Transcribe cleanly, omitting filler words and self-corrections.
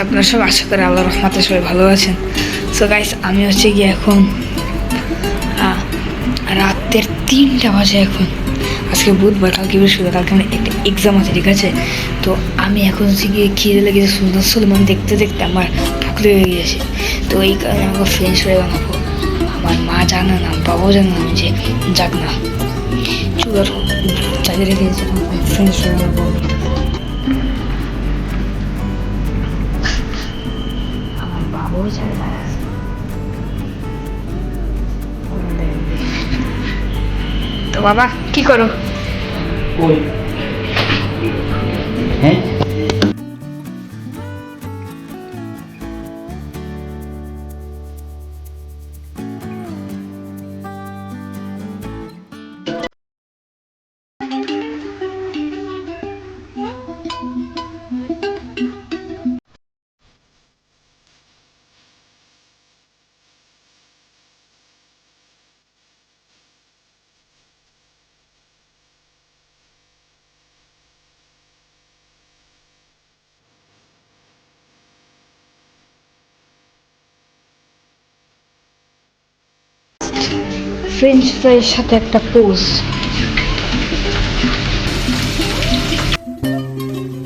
আপনারা সব আশা করি আল্লাহর রহমতে সবাই ভালো আছেন। সো গাইস আমি হচ্ছে গিয়ে এখন রাতের 3টা বাজে এখন। আজকে বুধবার, কালকে বৃহস্পতিবার, কালকে আমার একটা এক্সাম আছে, ঠিক আছে? তো আমি এখন হচ্ছে গিয়ে খিদে লেগেছে, সুলতান সুলেমান দেখতে দেখতে আমার ভুক লেগে গিয়েছে। তো এই কারণে আমাকে ফ্রেঞ্চ ফ্রাই বানাবো। আমার মা জানে না, বাবাও জানে না যে যাক না চুলার চালিয়ে রেখে দিয়েছে, ফ্রেঞ্চ ফ্রাই বানাবো। আমার বাবাও জানে না। তো বাবা কি করো? হ্যাঁ ফ্রেঞ্চ ফ্রাইয়ের সাথে একটা পোস্ট